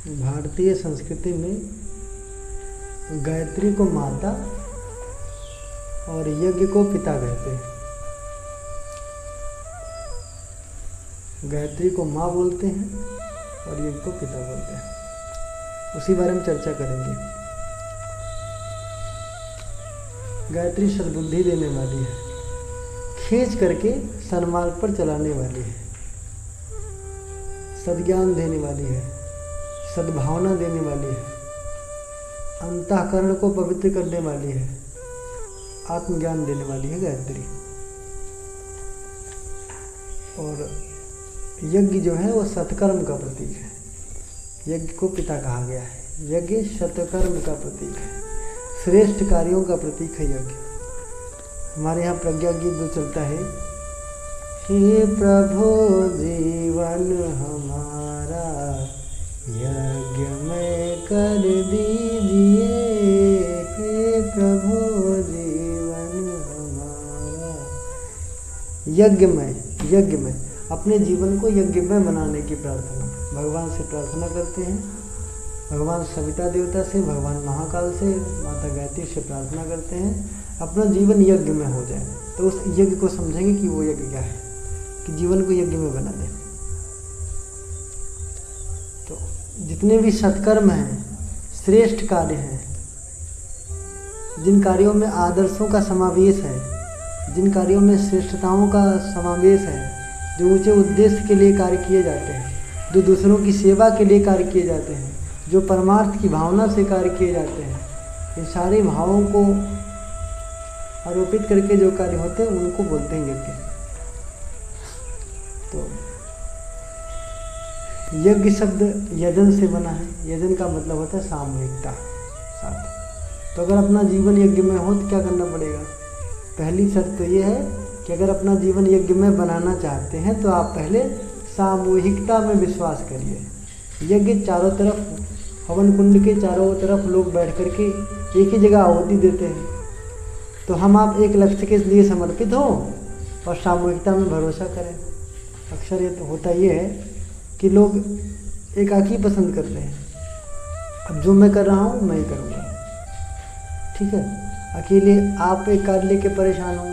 भारतीय संस्कृति में गायत्री को माता और यज्ञ को पिता कहते हैं। गायत्री को माँ बोलते हैं और यज्ञ को पिता बोलते हैं। उसी बारे में चर्चा करेंगे। गायत्री सद्बुद्धि देने वाली है, खींच करके सन्मार्ग पर चलाने वाली है, सद्ज्ञान देने वाली है, सद्भावना देने वाली है, अंतःकरण को पवित्र करने वाली है, आत्मज्ञान देने वाली है गायत्री। और यज्ञ जो है वो सत्कर्म का प्रतीक है। यज्ञ को पिता कहा गया है। यज्ञ सत्कर्म का प्रतीक है, श्रेष्ठ कार्यों का प्रतीक है यज्ञ। हमारे यहाँ प्रज्ञा गीत जो चलता है, हे प्रभु जीवन हमारा यज्ञ में कर दीजिए, हे प्रभु जीवन हमारा। यज्ञ में अपने जीवन को यज्ञ में बनाने की प्रार्थना भगवान से प्रार्थना करते हैं। भगवान सविता देवता से, भगवान महाकाल से, माता गायत्री से प्रार्थना करते हैं अपना जीवन यज्ञ में हो जाए। तो उस यज्ञ को समझेंगे कि वो यज्ञ क्या है, कि जीवन को यज्ञ में बना दें। तो जितने भी सत्कर्म हैं, श्रेष्ठ कार्य हैं, जिन कार्यों में आदर्शों का समावेश है, जिन कार्यों में श्रेष्ठताओं का समावेश है, जो ऊंचे उद्देश्य के लिए कार्य किए जाते हैं, जो दूसरों की सेवा के लिए कार्य किए जाते हैं, जो परमार्थ की भावना से कार्य किए जाते हैं, इन सारे भावों को आरोपित करके जो कार्य होते हैं उनको बोलते हैं यज्ञ। तो यज्ञ शब्द यजन से बना है। यजन का मतलब होता है सामूहिकता, साथ। तो अगर अपना जीवन यज्ञ में हो तो क्या करना पड़ेगा? पहली शर्त तो ये है कि अगर अपना जीवन यज्ञ में बनाना चाहते हैं तो आप पहले सामूहिकता में विश्वास करिए। यज्ञ चारों तरफ, हवन कुंड के चारों तरफ लोग बैठ करके एक ही जगह आहुति देते हैं। तो हम आप एक लक्ष्य के लिए समर्पित हो और सामूहिकता में भरोसा करें। अक्सर ये तो होता ये है कि लोग एकाकी पसंद करते हैं। अब जो मैं कर रहा हूँ मैं ही करूँगा, ठीक है। अकेले आप एक कार्य लेके परेशान हो,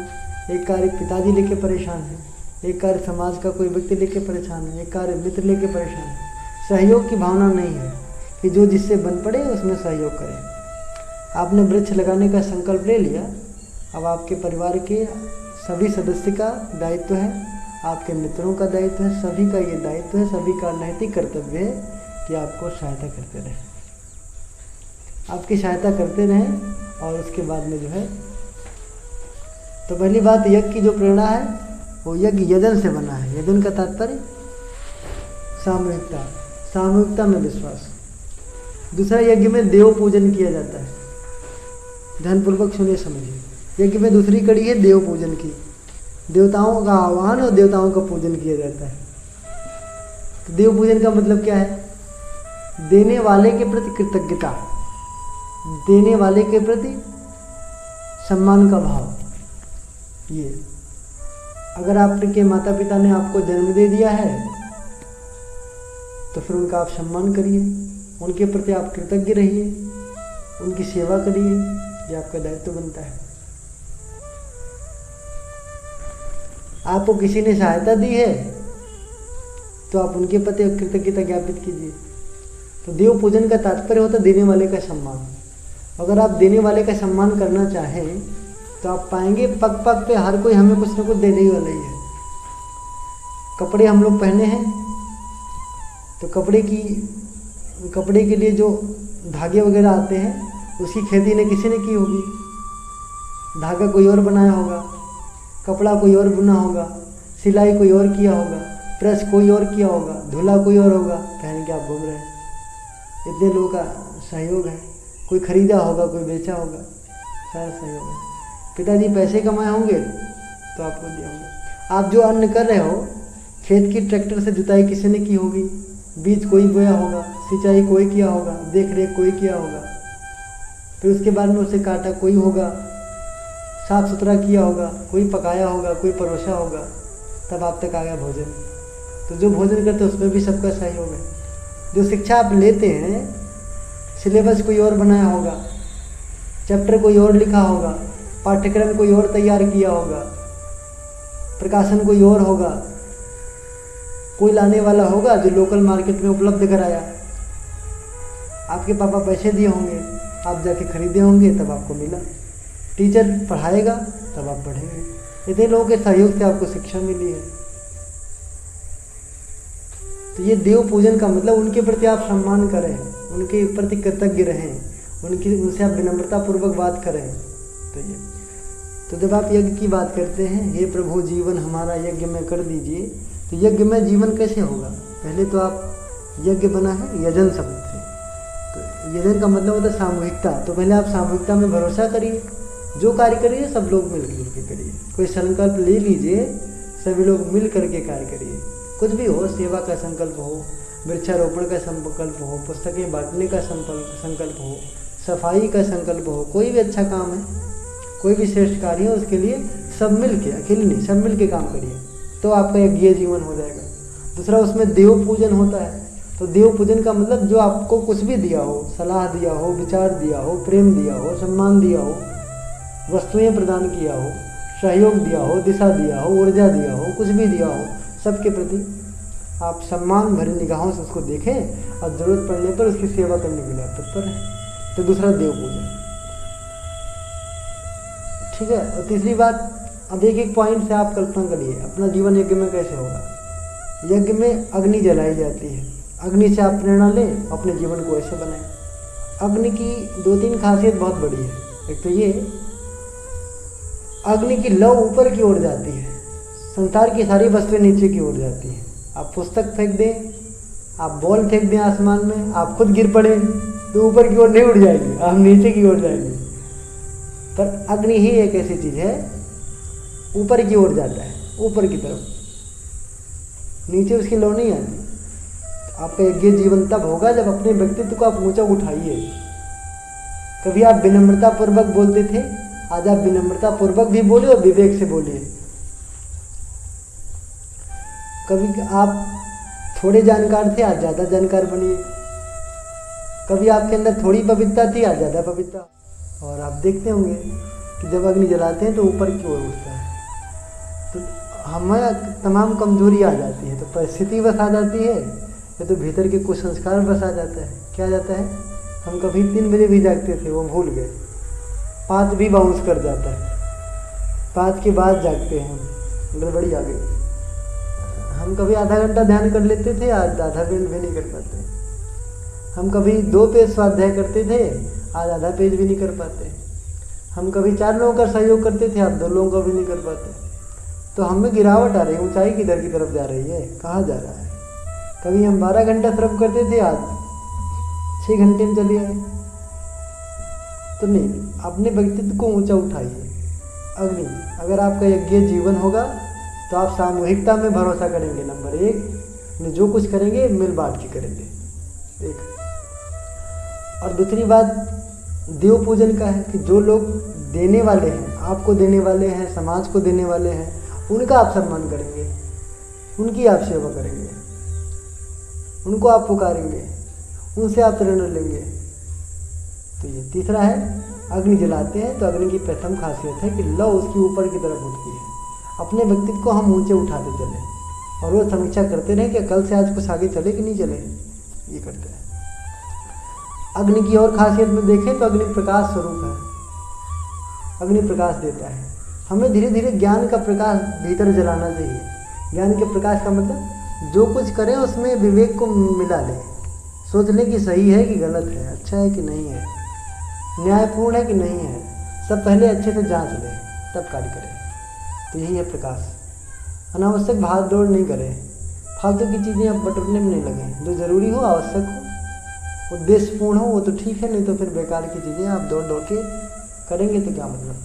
एक कार्य पिताजी लेके परेशान है, एक कार्य समाज का कोई व्यक्ति लेके परेशान है, एक कार्य मित्र लेके परेशान है। सहयोग की भावना नहीं है कि जो जिससे बन पड़े उसमें सहयोग करें। आपने वृक्ष लगाने का संकल्प ले लिया, अब आपके परिवार के सभी सदस्य का दायित्व है, आपके मित्रों का दायित्व है, सभी का ये दायित्व है, सभी का नैतिक कर्तव्य है कि आपको सहायता करते रहें, आपकी सहायता करते रहें। और उसके बाद में जो है, तो पहली बात यज्ञ की जो प्रेरणा है वो यज्ञ यजन से बना है। यजन का तात्पर्य सामूहिकता, सामूहिकता में विश्वास। दूसरा, यज्ञ में देव पूजन किया जाता है। ध्यानपूर्वक सुनिए, समझिए। यज्ञ में दूसरी कड़ी है देव पूजन की। देवताओं का आह्वान और देवताओं का पूजन किया जाता है। तो देव पूजन का मतलब क्या है? देने वाले के प्रति कृतज्ञता, देने वाले के प्रति सम्मान का भाव। ये अगर आपके माता पिता ने आपको जन्म दे दिया है तो फिर उनका आप सम्मान करिए, उनके प्रति आप कृतज्ञ रहिए, उनकी सेवा करिए, ये आपका दायित्व बनता है। आपको किसी ने सहायता दी है तो आप उनके प्रति कृतज्ञता ज्ञापित कीजिए। तो देव पूजन का तात्पर्य होता है देने वाले का सम्मान। अगर आप देने वाले का सम्मान करना चाहें तो आप पाएंगे पग पग पे हर कोई हमें कुछ ना कुछ देने ही वाला ही है। कपड़े हम लोग पहने हैं तो कपड़े के लिए जो धागे वगैरह आते हैं उसकी खेती ने किसी ने की होगी। धागा कोई और बनाया होगा, कपड़ा कोई और बुना होगा, सिलाई कोई और किया होगा, प्रेस कोई और किया होगा, धुला कोई और होगा, पहन के आप घूम रहे हैं। इतने लोगों का सहयोग है। कोई खरीदा होगा, कोई बेचा होगा, सारा सहयोग है। पिताजी पैसे कमाए होंगे तो आपको दिए होंगे। आप जो अन्न कर रहे हो, खेत की ट्रैक्टर से जुताई किसी ने की होगी, बीज कोई बोया होगा, सिंचाई कोई किया होगा, देख रेख कोई किया होगा, फिर उसके बाद में उसे काटा कोई होगा, साफ सुथरा किया होगा, कोई पकाया होगा, कोई परोसा होगा, तब आप तक आ गया भोजन। तो जो भोजन करते हैं उसमें भी सबका सहयोग है। जो शिक्षा आप लेते हैं सिलेबस कोई और बनाया होगा, चैप्टर कोई और लिखा होगा, पाठ्यक्रम कोई और तैयार किया होगा, प्रकाशन कोई और होगा, कोई लाने वाला होगा जो लोकल मार्केट में उपलब्ध कराया। आपके पापा पैसे दिए होंगे, आप जाके खरीदे होंगे, तब आपको मिला। टीचर पढ़ाएगा तब आप पढ़ेंगे। इतने लोगों के सहयोग से आपको शिक्षा मिली है। तो ये देव पूजन का मतलब उनके प्रति आप सम्मान करें, उनके प्रति कृतज्ञ रहें, उनसे आप विनम्रता पूर्वक बात करें। तो जब आप यज्ञ की बात करते हैं, हे प्रभु जीवन हमारा यज्ञ में कर दीजिए, तो यज्ञ में जीवन कैसे होगा? पहले तो आप यज्ञ बना है यजन शब्द से, तो यजन का मतलब होता है सामूहिकता। तो पहले आप सामूहिकता में भरोसा करिए, जो कार्य करिए सब लोग मिलकर के करिए। कोई संकल्प ले लीजिए, सभी लोग मिल करके कार्य करिए। कुछ भी हो, सेवा का संकल्प हो, वृक्षारोपण का संकल्प हो, पुस्तकें बांटने का संकल्प हो, सफाई का संकल्प हो, कोई भी अच्छा काम है, कोई भी श्रेष्ठ कार्य है, उसके लिए सब मिल के, अकेले नहीं, सब मिल के काम करिए, तो आपका यज्ञ जीवन हो जाएगा। दूसरा उसमें देव पूजन होता है। तो देव पूजन का मतलब जो आपको कुछ भी दिया हो, सलाह दिया हो, विचार दिया हो, प्रेम दिया हो, सम्मान दिया हो, वस्तुएं प्रदान किया हो, सहयोग दिया हो, दिशा दिया हो, ऊर्जा दिया हो, कुछ भी दिया हो, सबके प्रति आप सम्मान भरी निगाहों से उसको देखें और ज़रूरत पड़ने पर उसकी सेवा करने के लिए आप तत्पर हैं। तो दूसरा देव पूजन, ठीक है। और तीसरी बात, अब एक एक पॉइंट से आप कल्पना करिए अपना जीवन यज्ञ में कैसे होगा। यज्ञ में अग्नि जलाई जाती है, अग्नि से आप प्रेरणा लें, अपने जीवन को ऐसे बनाएं। अग्नि की 2-3 खासियत बहुत बड़ी है। एक तो ये, अग्नि की लौ ऊपर की ओर जाती है, संसार की सारी वस्तुएं नीचे की ओर जाती हैं। आप पुस्तक फेंक दें, आप बॉल फेंक दें आसमान में, आप खुद गिर पड़े तो ऊपर की ओर नहीं उड़ जाएंगे, आप नीचे की ओर जाएंगे। पर अग्नि ही एक ऐसी चीज़ है, ऊपर की ओर जाता है, ऊपर की तरफ, नीचे उसकी लौ नहीं आती। आपका यज्ञ जीवन तब होगा जब अपने व्यक्तित्व को आप ऊंचा उठाइए। कभी आप विनम्रता पूर्वक बोलते थे, आज आप विनम्रता पूर्वक भी बोलिए और विवेक से बोलिए। कभी आप थोड़े जानकार थे, आज ज़्यादा जानकार बनिए। कभी आपके अंदर थोड़ी पवित्रता थी, आज ज़्यादा पवित्रता। और आप देखते होंगे कि जब अग्नि जलाते हैं तो ऊपर की ओर उठता है, तो हमें तमाम कमजोरी आ जाती है, तो परिस्थिति बस आ जाती है, या तो भीतर के कुछ संस्कार बस आ जाता है। क्या आ जाता है, हम कभी 3 बजे भी जागते थे, वो भूल गए, 5 भी बाउंस कर जाता है, 5 के बाद जागते हैं, हम गड़बड़ी आ गई। हम कभी आधा घंटा ध्यान कर लेते थे, आज आधा पेज भी नहीं कर पाते। हम कभी 2 पेज स्वाध्याय करते थे, आज आधा पेज भी नहीं कर पाते। हम कभी 4 लोगों का सहयोग करते थे, आज 2 लोगों का भी नहीं कर पाते। तो हमें गिरावट आ रही है, ऊंचाई किधर की तरफ जा रही है, कहाँ जा रहा है। कभी हम 12 घंटा श्रम करते थे, आज 6 घंटे में चले आए। तो नहीं, अपने व्यक्तित्व को ऊंचा उठाइए। अग्नि, अगर आपका यज्ञ जीवन होगा तो आप सामूहिकता में भरोसा करेंगे, नंबर 1, जो कुछ करेंगे मिल बांट के करेंगे, एक। और दूसरी बात देव पूजन का है कि जो लोग देने वाले हैं, आपको देने वाले हैं, समाज को देने वाले हैं, उनका आप सम्मान करेंगे, उनकी आप सेवा करेंगे, उनको आप पुकारेंगे, उनसे आप प्रेरणा लेंगे। तो ये तीसरा है, अग्नि जलाते हैं तो अग्नि की प्रथम खासियत है कि लौ उसकी ऊपर की तरफ उठती है। अपने व्यक्तित्व को हम ऊंचे उठाते चले और वो समीक्षा करते रहें कि कल से आज कुछ आगे चले कि नहीं चले, ये करते हैं। अग्नि की और खासियत में देखें तो अग्नि प्रकाश स्वरूप है, अग्नि प्रकाश देता है। हमें धीरे धीरे ज्ञान का प्रकाश भीतर जलाना चाहिए। ज्ञान के प्रकाश का मतलब जो कुछ करें उसमें विवेक को मिला लें, सोच लें कि सही है कि गलत है, अच्छा है कि नहीं है, न्यायपूर्ण है कि नहीं है, सब पहले अच्छे से जांच लें तब कार्य करें। तो यही है प्रकाश। अनावश्यक भाग दौड़ नहीं करें, फालतू की चीज़ें अब बटोरने में नहीं लगें। जो ज़रूरी हो, आवश्यक हो, उद्देश्यपूर्ण हो, वो तो ठीक है, नहीं तो फिर बेकार की चीज़ें आप दौड़ दौड़ के करेंगे तो क्या मतलब।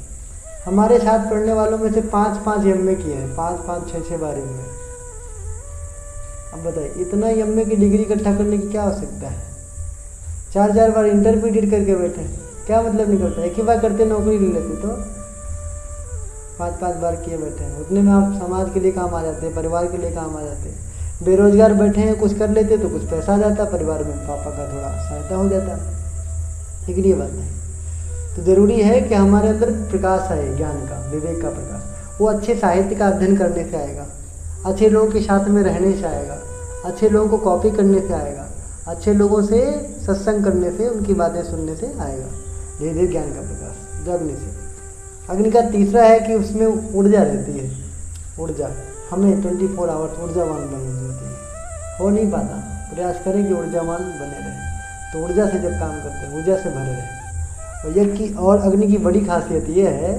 हमारे साथ पढ़ने वालों में से 5-5 MA किए हैं, 5-5, 6-6 बार MA। अब बताइए, इतना MA की डिग्री इकट्ठा करने की क्या आवश्यकता है। 4-4 बार इंटरमीडिएट करके बैठे, क्या मतलब निकलता है। एक ही बार करते नौकरी ले लेते, तो 5-5 बार किए बैठे हैं, उतने में आप समाज के लिए काम आ जाते हैं, परिवार के लिए काम आ जाते हैं। बेरोजगार बैठे हैं, कुछ कर लेते तो कुछ पैसा आ जाता, परिवार में पापा का थोड़ा सहायता हो जाता, लेकिन ये बात नहीं। तो ज़रूरी है कि हमारे अंदर प्रकाश आए, ज्ञान का, विवेक का प्रकाश। वो अच्छे साहित्य का अध्ययन करने से आएगा, अच्छे लोगों के साथ में रहने से आएगा, अच्छे लोगों को कॉपी करने से आएगा, अच्छे लोगों से सत्संग करने से, उनकी बातें सुनने से आएगा धीरे धीरे ज्ञान का प्रकाश जगने से। अग्नि का तीसरा है कि उसमें ऊर्जा रहती है। ऊर्जा, हमें 24 आवर्स ऊर्जावान बनने होती है, हो नहीं पाता, प्रयास करें कि ऊर्जावान बने रहें। तो ऊर्जा से जब काम करते हैं, ऊर्जा से भरे रहें। और यज्ञ की और अग्नि की बड़ी खासियत ये है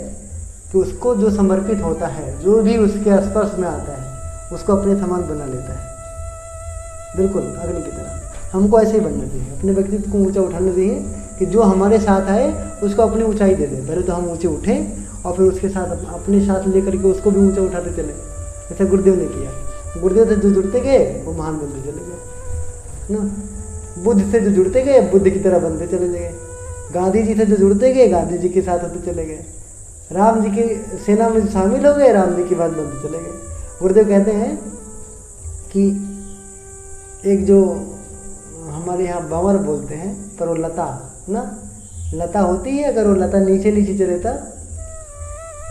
कि उसको जो समर्पित होता है, जो भी उसके स्पर्श में आता है, उसको अपने समान बना लेता है, बिल्कुल अग्नि की तरह। हमको ऐसे ही बनना चाहिए, अपने व्यक्तित्व को ऊंचा उठाना चाहिए कि जो हमारे साथ आए उसको अपनी ऊंचाई दे दे। पहले तो हम ऊंचे उठें और फिर उसके साथ अपने साथ लेकर के उसको भी ऊंचा उठाते चले, जैसे गुरुदेव ने किया। गुरुदेव से जो जुड़ते गए वो महान बनते चले गए ना, बुद्ध से जो जुड़ते गए बुद्ध की तरह बनते चले गए, गांधी जी से जो जुड़ते गए गांधी जी के साथ होते चले गए, राम जी की सेना में शामिल हो गए, राम जी की बात बनते चले गए। गुरुदेव कहते हैं कि एक जो हमारे यहाँ भंवर बोलते हैं, पर वो लता ना, लता होती है, अगर वो लता नीचे नीचे चले तो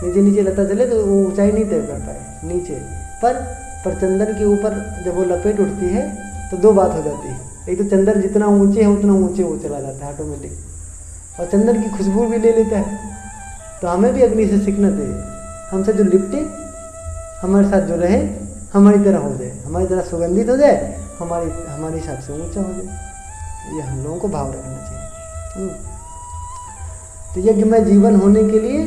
नीचे नीचे लता चले तो वो ऊंचाई नहीं तय कर पाए नीचे, पर चंदन के ऊपर जब वो लपेट उठती है तो दो बात हो जाती है। एक तो चंदन जितना ऊंचे है उतना ऊंचे वो चला जाता है ऑटोमेटिक, और चंदन की खुशबू भी ले लेता है। तो हमें भी अग्नि से सीखना चाहिए, हमसे जो लिपटे, हमारे साथ जो रहे, हमारी तरह हो जाए, हमारी तरह सुगंधित हो जाए, हमारे हिसाब से ऊंचा हो जाए। ये हम लोगों को भाव रखना चाहिए। तो यज्ञ में जीवन होने के लिए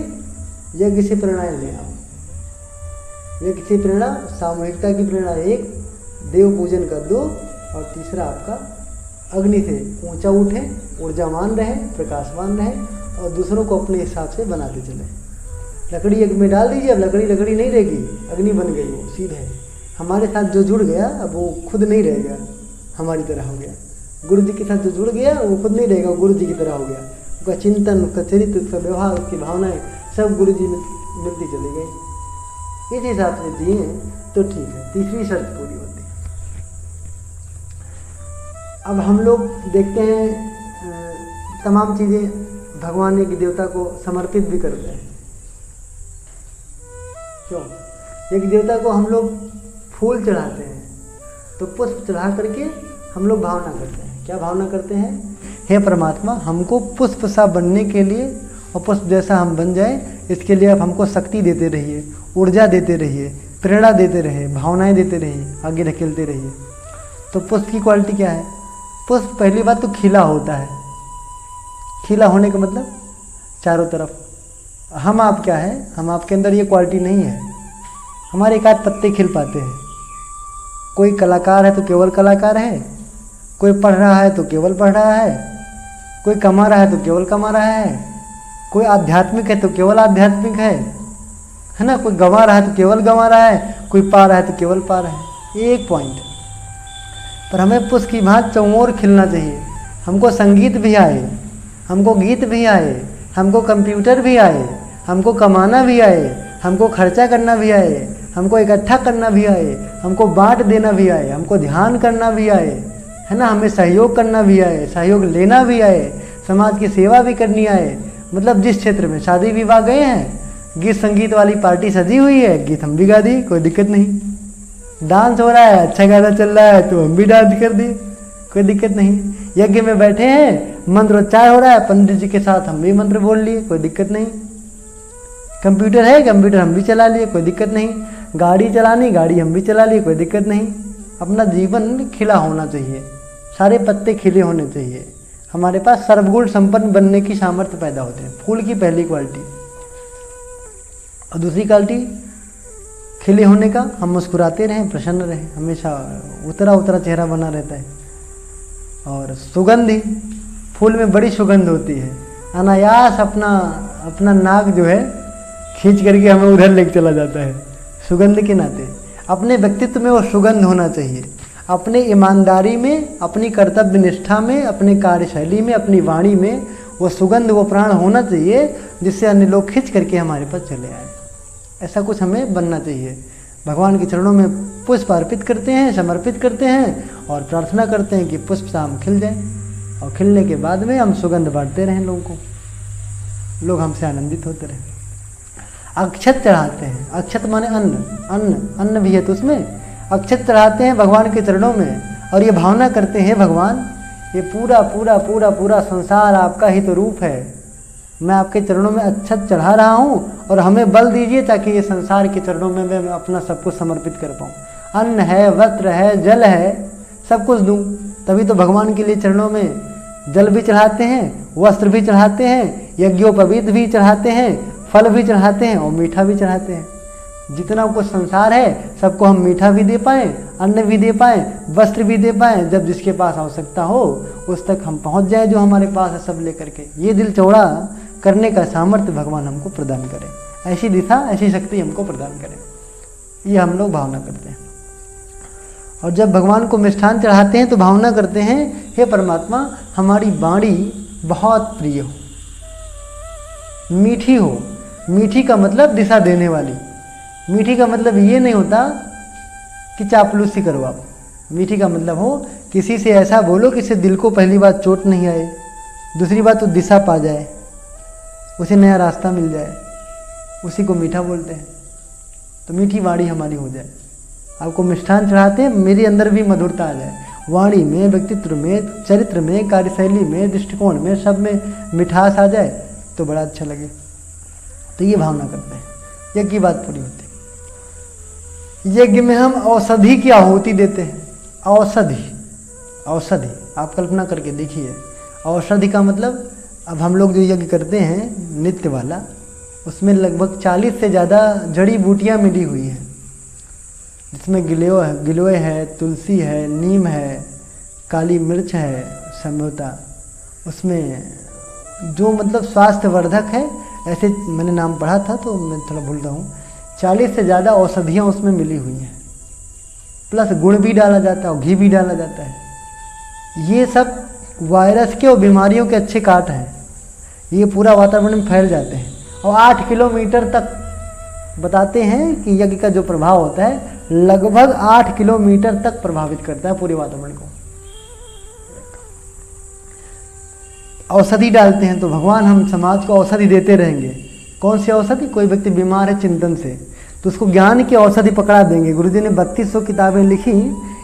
यज्ञ से प्रेरणा लें आप। यज्ञ से प्रेरणा, सामूहिकता की प्रेरणा एक, देव पूजन कर दो, और तीसरा आपका अग्नि से ऊंचा उठे, ऊर्जावान रहे, प्रकाशवान रहे, और दूसरों को अपने हिसाब से बनाते चले। लकड़ी यज्ञ में डाल दीजिए, अब लकड़ी नहीं रहेगी, अग्नि बन गई, वो सीधे हमारे साथ जो जुड़ गया अब वो खुद नहीं रहेगा, हमारी तरह हो गया। गुरु जी के साथ जो जुड़ गया वो खुद नहीं रहेगा, वो गुरु जी की तरह हो गया। उसका चिंतन, उसका चरित्र, उसका व्यवहार, उसकी भावनाएं सब गुरु जी में मिलती चली गई। इस हिसाब से जिए तो ठीक है, तीसरी शर्त पूरी होती है। अब हम लोग देखते हैं तमाम चीज़ें भगवान एक देवता को समर्पित भी करते हैं। क्यों? एक देवता को हम लोग फूल चढ़ाते हैं, तो पुष्प चढ़ा करके हम लोग भावना करते हैं। क्या भावना करते हैं? हे परमात्मा, हमको पुष्प सा बनने के लिए और पुष्प जैसा हम बन जाए, इसके लिए आप हमको शक्ति देते रहिए, ऊर्जा देते रहिए, प्रेरणा देते रहिए, भावनाएं देते रहिए, आगे ढकेलते रहिए। तो पुष्प की क्वालिटी क्या है? पुष्प पहली बात तो खिला होता है। खिला होने का मतलब चारों तरफ। हम आप क्या है? हम आपके अंदर ये क्वालिटी नहीं है। हमारे एक आध पत्ते खिल पाते हैं। कोई कलाकार है तो केवल कलाकार है, कोई पढ़ रहा है तो केवल पढ़ रहा है, कोई कमा रहा है तो केवल कमा रहा है, कोई आध्यात्मिक है तो केवल आध्यात्मिक है ना, कोई गंवा रहा है तो केवल गंवा रहा है, कोई पा रहा है तो केवल पा रहा है। ये एक पॉइंट। पर हमें पुष्प की भांति चौओर खिलना चाहिए। हमको संगीत भी आए, हमको गीत भी आए, हमको कंप्यूटर भी आए, हमको कमाना भी आए, हमको खर्चा करना भी आए, हमको इकट्ठा करना भी आए, हमको बांट देना भी आए, हमको ध्यान करना भी आए, है ना, हमें सहयोग करना भी आए, सहयोग लेना भी आए, समाज की सेवा भी करनी आए। मतलब जिस क्षेत्र में शादी विवाह गए हैं, गीत संगीत वाली पार्टी सजी हुई है, गीत हम भी गा दिए, कोई दिक्कत नहीं। डांस हो रहा है, अच्छा गाना चल रहा है तो हम भी डांस कर दिए, कोई दिक्कत नहीं। यज्ञ में बैठे हैं, मंत्रोच्चार हो रहा है, पंडित जी के साथ हम भी मंत्र बोल लिए, कोई दिक्कत नहीं। कंप्यूटर है, कंप्यूटर हम भी चला लिए, कोई दिक्कत नहीं। गाड़ी चलानी, गाड़ी हम भी चला लिए, कोई दिक्कत नहीं। अपना जीवन खिला होना चाहिए, सारे पत्ते खिले होने चाहिए। हमारे पास सर्वगुण संपन्न बनने की सामर्थ्य पैदा होते हैं। फूल की पहली क्वालिटी। और दूसरी क्वालिटी खिले होने का, हम मुस्कुराते रहें, प्रसन्न रहें, हमेशा उतरा उतरा चेहरा बना रहता है। और सुगंधी, फूल में बड़ी सुगंध होती है। अनायास अपना नाक जो है खींच करके हमें उधर लेके चला जाता है, सुगंध के नाते। अपने व्यक्तित्व में वो सुगंध होना चाहिए, अपने ईमानदारी में, अपनी कर्तव्य निष्ठा में, अपने कार्यशैली में, अपनी वाणी में वो सुगंध, वो प्राण होना चाहिए, जिससे अन्य लोग खींच करके हमारे पास चले आए। ऐसा कुछ हमें बनना चाहिए। भगवान के चरणों में पुष्प अर्पित करते हैं, समर्पित करते हैं और प्रार्थना करते हैं कि पुष्प शाम खिल जाए और खिलने के बाद में हम सुगंध बांटते रहें लोगों को, लोग हमसे आनंदित होते रहें। अक्षत चढ़ाते हैं, अक्षत माने अन्न, अन्न भी है तो उसमें अक्षत चढ़ाते हैं भगवान के चरणों में और ये भावना करते हैं भगवान ये पूरा पूरा पूरा पूरा संसार आपका ही तो रूप है, मैं आपके चरणों में अक्षत चढ़ा रहा हूँ और हमें बल दीजिए ताकि ये संसार के चरणों में मैं अपना सब कुछ समर्पित कर पाऊँ। अन्न है, वस्त्र है, जल है, सब कुछ दूँ, तभी तो भगवान के लिए चरणों में जल भी चढ़ाते हैं, वस्त्र भी चढ़ाते हैं, यज्ञोपवीत भी चढ़ाते हैं, फल भी चढ़ाते हैं और मीठा भी चढ़ाते हैं। जितना कुछ संसार है सबको हम मीठा भी दे पाएँ, अन्न भी दे पाएँ, वस्त्र भी दे पाएँ, जब जिसके पास आवश्यकता हो उस तक हम पहुंच जाए, जो हमारे पास है सब लेकर के। ये दिल चौड़ा करने का सामर्थ्य भगवान हमको प्रदान करे, ऐसी दिशा ऐसी शक्ति हमको प्रदान करे, ये हम लोग भावना करते हैं। और जब भगवान को मिष्ठान चढ़ाते हैं तो भावना करते हैं हे परमात्मा हमारी वाणी बहुत प्रिय हो, मीठी हो। मीठी का मतलब दिशा देने वाली, मीठी का मतलब ये नहीं होता कि चापलूसी करो आप, मीठी का मतलब हो किसी से ऐसा बोलो कि इससे दिल को पहली बात चोट नहीं आए, दूसरी बात तो दिशा पा जाए, उसे नया रास्ता मिल जाए, उसी को मीठा बोलते हैं। तो मीठी वाणी हमारी हो जाए। आपको मिष्ठान चढ़ाते हैं मेरे अंदर भी मधुरता आ जाए, वाणी में, व्यक्तित्व में, चरित्र में, कार्यशैली में, दृष्टिकोण में, सब में मिठास आ जाए तो बड़ा अच्छा लगे। तो ये भावना करते हैं, यज्ञ की बात पूरी होती है। यज्ञ में हम औषधि की आहुति देते हैं। औषधि, औषधि आप कल्पना करके देखिए, औषधि का मतलब अब हम लोग जो यज्ञ करते हैं नित्य वाला, उसमें लगभग 40 से ज़्यादा जड़ी बूटियाँ मिली हुई हैं, जिसमें गिलोय है, तुलसी है, नीम है, काली मिर्च है, समोता, उसमें जो मतलब स्वास्थ्यवर्धक है, ऐसे मैंने नाम पढ़ा था तो मैं थोड़ा भूल रहा हूँ। 40 से ज़्यादा औषधियाँ उसमें मिली हुई हैं, प्लस गुड़ भी डाला जाता है और घी भी डाला जाता है। ये सब वायरस के और बीमारियों के अच्छे काट हैं, ये पूरा वातावरण में फैल जाते हैं और 8 किलोमीटर तक बताते हैं कि यज्ञ का जो प्रभाव होता है लगभग 8 किलोमीटर तक प्रभावित करता है पूरे वातावरण को। औषधि डालते हैं तो भगवान हम समाज को औषधि देते रहेंगे। कौन सी औषधि? कोई व्यक्ति बीमार है चिंतन से तो उसको ज्ञान की औषधि पकड़ा देंगे। गुरुजी ने 3200 किताबें लिखी,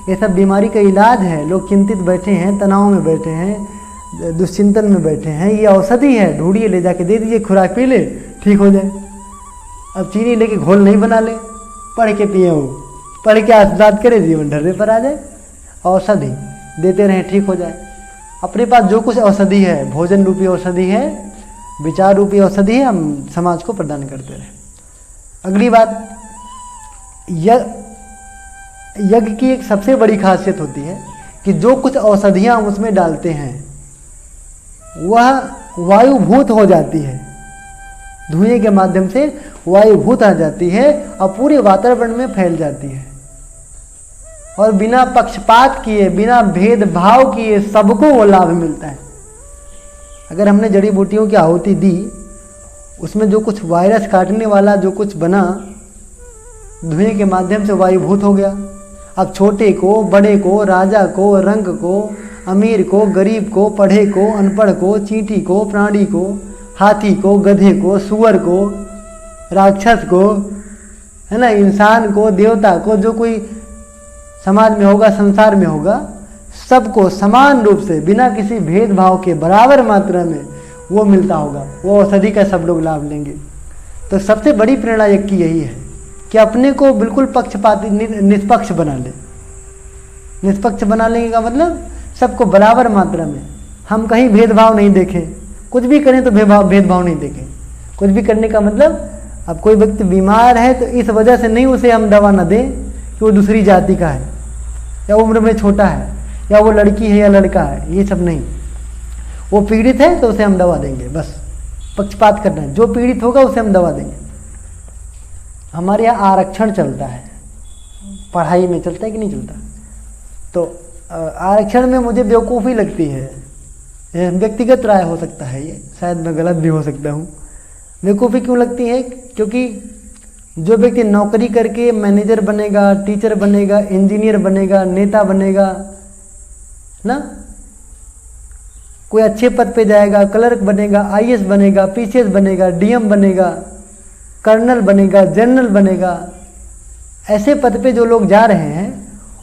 ये सब बीमारी का इलाज है। लोग चिंतित बैठे हैं, तनाव में बैठे हैं, दुश्चिंतन में बैठे हैं, ये औषधि है, ढूंढिए, ले जाके दे दीजिए, खुराक पी ले, ठीक हो जाए। अब चीनी लेके घोल नहीं बना ले, पढ़ के पिए, वो पढ़ के आशीर्वाद करे, जीवन ढर्रे पर आ जाए। औषधि देते रहें, ठीक हो जाए। अपने पास जो कुछ औषधि है, भोजन रूपी औषधि है, विचार रूपी औषधि है, हम समाज को प्रदान करते रहें। अगली बात, यज्ञ की एक सबसे बड़ी खासियत होती है कि जो कुछ औषधियाँ हम उसमें डालते हैं वह वायुभूत हो जाती है, धुएं के माध्यम से वायुभूत आ जाती है और पूरे वातावरण में फैल जाती है और बिना पक्षपात किए, बिना भेदभाव किए सबको वो लाभ मिलता है। अगर हमने जड़ी बूटियों की आहुति दी, उसमें जो कुछ वायरस काटने वाला जो कुछ बना, धुएं के माध्यम से वायुभूत हो गया। अब छोटे को, बड़े को, राजा को, रंग को, अमीर को, गरीब को, पढ़े को, अनपढ़ को, चींटी को, प्राणी को, हाथी को, गधे को, सुअर को, राक्षस को, है ना, इंसान को, देवता को, जो कोई समाज में होगा, संसार में होगा, सबको समान रूप से बिना किसी भेदभाव के बराबर मात्रा में वो मिलता होगा। वो औषधि का सब लोग लाभ लेंगे। तो सबसे बड़ी प्रेरणा यज्ञ की यही है कि अपने को बिल्कुल पक्षपाती, निष्पक्ष बना ले। निष्पक्ष बना लेंगे का मतलब सबको बराबर मात्रा में, हम कहीं भेदभाव नहीं देखें, कुछ भी करें तो भेदभाव नहीं देखें। कुछ भी करने का मतलब, अब कोई व्यक्ति बीमार है तो इस वजह से नहीं उसे हम दवा न दें कि वो दूसरी जाति का है या उम्र में छोटा है या वो लड़की है या लड़का है, ये सब नहीं। वो पीड़ित है तो उसे हम दवा देंगे, बस पक्षपात करना है। जो पीड़ित होगा उसे हम दवा देंगे। हमारे यहाँ आरक्षण चलता है, पढ़ाई में चलता है कि नहीं चलता? तो आरक्षण में मुझे बेवकूफ़ी लगती है, व्यक्तिगत राय हो सकता है, ये शायद मैं गलत भी हो सकता हूँ। बेवकूफ़ी क्यों लगती है? क्योंकि जो व्यक्ति नौकरी करके मैनेजर बनेगा, टीचर बनेगा, इंजीनियर बनेगा, नेता बनेगा ना, कोई अच्छे पद पे जाएगा, क्लर्क बनेगा, आईएएस बनेगा, पीसीएस बनेगा, डीएम बनेगा, कर्नल बनेगा, जनरल बनेगा, ऐसे पद पे जो लोग जा रहे हैं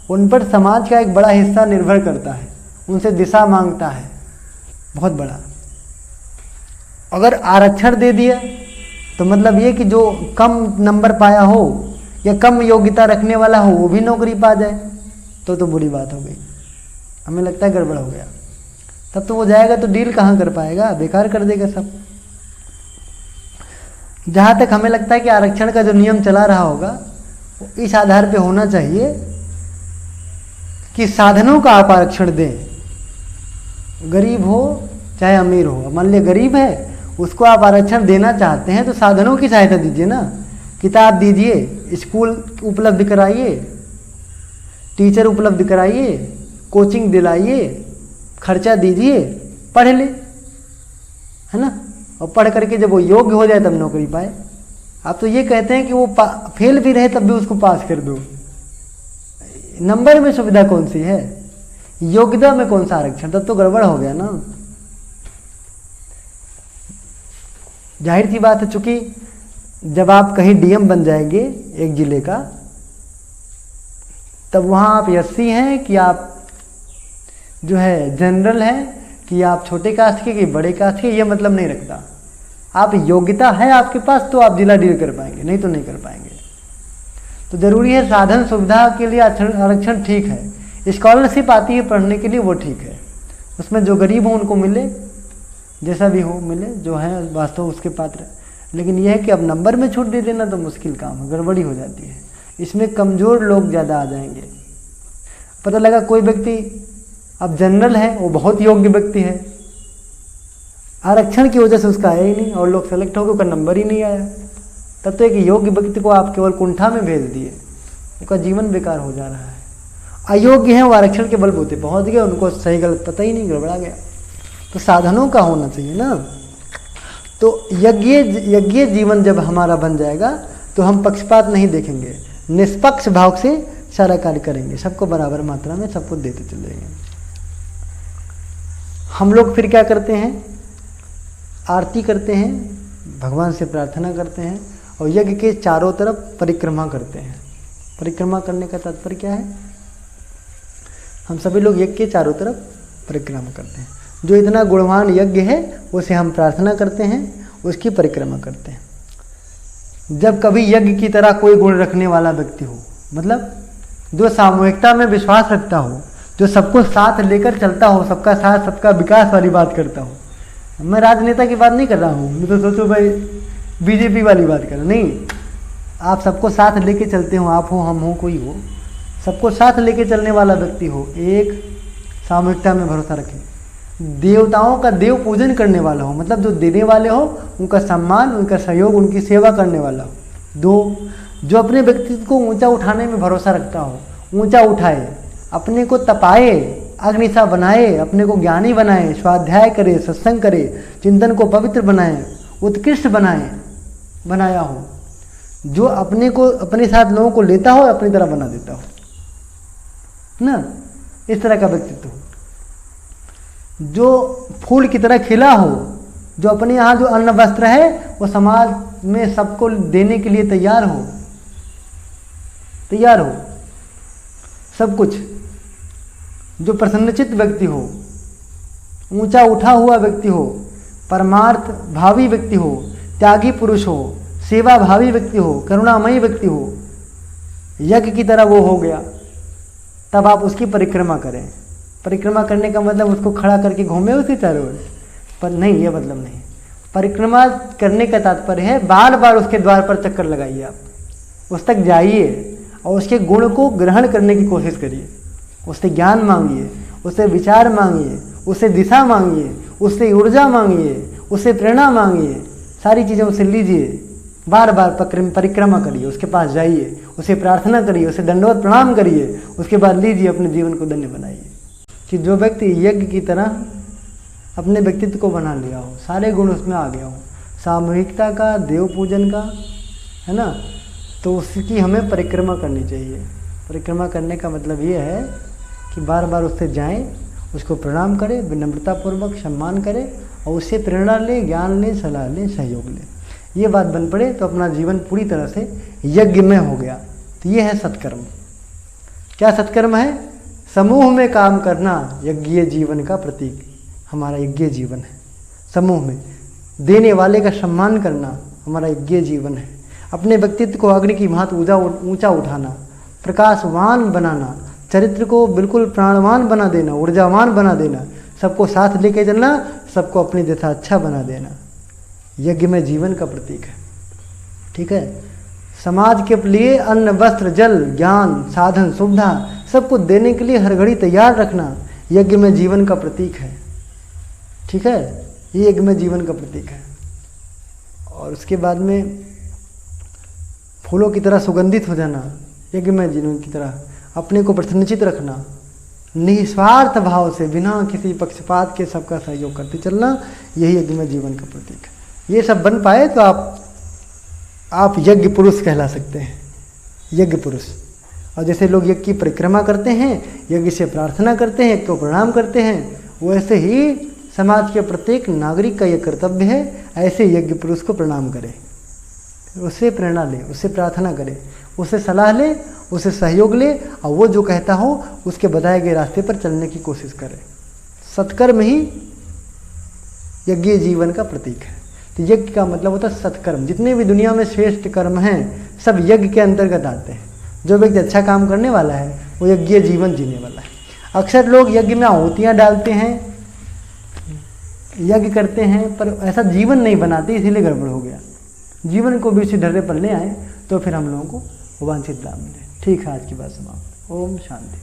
उन पर समाज का एक बड़ा हिस्सा निर्भर करता है, उनसे दिशा मांगता है बहुत बड़ा। अगर आरक्षण दे दिया तो मतलब ये कि जो कम नंबर पाया हो या कम योग्यता रखने वाला हो वो भी नौकरी पा जाए तो बुरी बात हो गई। हमें लगता है गड़बड़ हो गया। तब तो वो जाएगा तो डील कहाँ कर पाएगा, बेकार कर देगा सब। जहाँ तक हमें लगता है कि आरक्षण का जो नियम चला रहा होगा वो इस आधार पे होना चाहिए कि साधनों का आप आरक्षण दें, गरीब हो चाहे अमीर हो। मान लिया गरीब है, उसको आप आरक्षण देना चाहते हैं तो साधनों की सहायता दीजिए ना, किताब दीजिए, स्कूल उपलब्ध कराइए, टीचर उपलब्ध कराइए, कोचिंग दिलाइए, खर्चा दीजिए, पढ़ ले, है ना। और पढ़ करके जब वो योग्य हो जाए तब नौकरी पाए। आप तो ये कहते हैं कि वो फेल भी रहे तब भी उसको पास कर दो। नंबर में सुविधा कौन सी है, योग्यता में कौन सा आरक्षण, तब तो गड़बड़ हो गया ना। जाहिर सी बात है, चूंकि जब आप कहीं डीएम बन जाएंगे एक जिले का, तब वहाँ आप एससी हैं कि आप जो है जनरल हैं कि आप छोटे कास्ट के कि बड़े कास्ट के, ये मतलब नहीं रखता। आप योग्यता है आपके पास तो आप जिला डील कर पाएंगे, नहीं तो नहीं कर पाएंगे। तो जरूरी है साधन सुविधा के लिए आरक्षण ठीक है। स्कॉलरशिप आती है पढ़ने के लिए, वो ठीक है, उसमें जो गरीब हो उनको मिले, जैसा भी हो मिले, जो है वास्तव उसके पात्र। लेकिन यह है कि अब नंबर में छूट दे देना तो मुश्किल काम है, गड़बड़ी हो जाती है। इसमें कमज़ोर लोग ज़्यादा आ जाएंगे। पता लगा कोई व्यक्ति अब जनरल है, वो बहुत योग्य व्यक्ति है, आरक्षण की वजह से उसका आया ही नहीं और लोग सेलेक्ट हो गए, उसका नंबर ही नहीं आया। तब तो एक योग्य व्यक्ति को आप केवल कुंठा में भेज दिए, उसका जीवन बेकार हो जा रहा है। अयोग्य है वो आरक्षण के बलबूते पहुँच गए, उनको सही गलत पता ही नहीं, गड़बड़ा गया। तो साधनों का होना चाहिए ना। तो यज्ञ जीवन जब हमारा बन जाएगा तो हम पक्षपात नहीं देखेंगे, निष्पक्ष भाव से सारा कार्य करेंगे, सबको बराबर मात्रा में सबको देते चलेंगे। हम लोग फिर क्या करते हैं, आरती करते हैं, भगवान से प्रार्थना करते हैं और यज्ञ के चारों तरफ परिक्रमा करते हैं। परिक्रमा करने का तात्पर्य क्या है, हम सभी लोग यज्ञ के चारों तरफ परिक्रमा करते हैं। जो इतना गुणवान यज्ञ है उसे हम प्रार्थना करते हैं, उसकी परिक्रमा करते हैं। जब कभी यज्ञ की तरह कोई गुण रखने वाला व्यक्ति हो, मतलब जो सामूहिकता में विश्वास रखता हो, जो सबको साथ लेकर चलता हो, सबका साथ सबका विकास वाली बात करता हो। मैं राजनेता की बात नहीं कर रहा हूँ, मैं तो सोचो भाई बीजेपी वाली बात कर रहा, नहीं। आप सबको साथ लेके चलते हो, आप हो, हम हो, कोई हो, सबको साथ लेके चलने वाला व्यक्ति हो, एक सामूहिकता में भरोसा रखे, देवताओं का देव पूजन करने वाला हो, मतलब जो देने वाले हो उनका सम्मान, उनका सहयोग, उनकी सेवा करने वाला हो। दो, जो अपने व्यक्तित्व को ऊंचा उठाने में भरोसा रखता हो, ऊंचा उठाए, अपने को तपाए, अग्निसा बनाए, अपने को ज्ञानी बनाए, स्वाध्याय करे, सत्संग करे, चिंतन को पवित्र बनाए, उत्कृष्ट बनाया हो, जो अपने को अपने साथ लोगों को लेता हो, अपनी तरह बना देता हो ना, इस तरह का व्यक्तित्व हो। जो फूल की तरह खिला हो, जो अपने यहाँ जो अन्न वस्त्र है वो समाज में सबको देने के लिए तैयार हो सब कुछ। जो प्रसन्नचित्त व्यक्ति हो, ऊंचा उठा हुआ व्यक्ति हो, परमार्थ भावी व्यक्ति हो, त्यागी पुरुष हो, सेवा भावी व्यक्ति हो, करुणामयी व्यक्ति हो, यज्ञ की तरह वो हो गया, तब आप उसकी परिक्रमा करें। परिक्रमा करने का मतलब उसको खड़ा करके घूमे उसके चारों ओर, पर नहीं, ये मतलब नहीं। परिक्रमा करने का तात्पर्य है बार बार उसके द्वार पर चक्कर लगाइए, आप उस तक जाइए और उसके गुण को ग्रहण करने की कोशिश करिए, उससे ज्ञान मांगिए, उससे विचार मांगिए, उससे दिशा मांगिए, उससे ऊर्जा मांगिए, उससे प्रेरणा मांगिए, सारी चीज़ें उससे लीजिए, बार बार परिक्रमा करिए, उसके पास जाइए, उसे प्रार्थना करिए, उसे दंडवत प्रणाम करिए, उसके बाद लीजिए, अपने जीवन को धन्य बनाइए। कि जो व्यक्ति यज्ञ की तरह अपने व्यक्तित्व को बना लिया हो, सारे गुण उसमें आ गया हो, सामूहिकता का, देव पूजन का, है ना, तो उसकी हमें परिक्रमा करनी चाहिए। परिक्रमा करने का मतलब ये है कि बार बार उससे जाएं, उसको प्रणाम करें, विनम्रतापूर्वक सम्मान करें और उससे प्रेरणा लें, ज्ञान लें, सलाह लें, सहयोग लें। ये बात बन पड़े तो अपना जीवन पूरी तरह से यज्ञमय हो गया। तो ये है सत्कर्म। क्या सत्कर्म है? समूह में काम करना यज्ञीय जीवन का प्रतीक हमारा यज्ञीय जीवन है। समूह में देने वाले का सम्मान करना हमारा यज्ञीय जीवन है। अपने व्यक्तित्व को अग्नि की भांति ऊंचा उठाना, प्रकाशवान बनाना, चरित्र को बिल्कुल प्राणवान बना देना, ऊर्जावान बना देना, सबको साथ लेके चलना, सबको अपने जैसा अच्छा बना देना, यज्ञ में जीवन का प्रतीक है। ठीक है। समाज के लिए अन्न, वस्त्र, जल, ज्ञान, साधन, सुविधा सबको देने के लिए हर घड़ी तैयार रखना यज्ञ में जीवन का प्रतीक है। ठीक है, ये यज्ञ में जीवन का प्रतीक है। और उसके बाद में फूलों की तरह सुगंधित हो जाना यज्ञ में जीवन की तरह, अपने को प्रसन्नचित रखना, निस्वार्थ भाव से बिना किसी पक्षपात के सबका सहयोग करते चलना, यही यज्ञ में जीवन का प्रतीक है। ये सब बन पाए तो आप यज्ञ पुरुष कहला सकते हैं, यज्ञ पुरुष। और जैसे लोग यज्ञ की परिक्रमा करते हैं, यज्ञ से प्रार्थना करते हैं, यज्ञ को प्रणाम करते हैं, वैसे ही समाज के प्रत्येक नागरिक का यह कर्तव्य है ऐसे यज्ञ पुरुष को प्रणाम करें, उससे प्रेरणा ले, उससे प्रार्थना करे, उससे सलाह ले, उससे सहयोग ले और वो जो कहता हो उसके बताए गए रास्ते पर चलने की कोशिश करे। सत्कर्म ही यज्ञीय जीवन का प्रतीक है। तो यज्ञ का मतलब होता है सत्कर्म। जितने भी दुनिया में श्रेष्ठ कर्म हैं सब यज्ञ के अंतर्गत आते हैं। जो व्यक्ति अच्छा काम करने वाला है वो यज्ञीय जीवन जीने वाला है। अक्सर लोग यज्ञ में आहुतियाँ डालते हैं, यज्ञ करते हैं, पर ऐसा जीवन नहीं बनाते, इसीलिए गड़बड़ हो गया। जीवन को भी इसी ढर्रे पर ले आए तो फिर हम लोगों को वांछित लाभ मिले। ठीक है, आज की बात समाप्त। ओम शांति।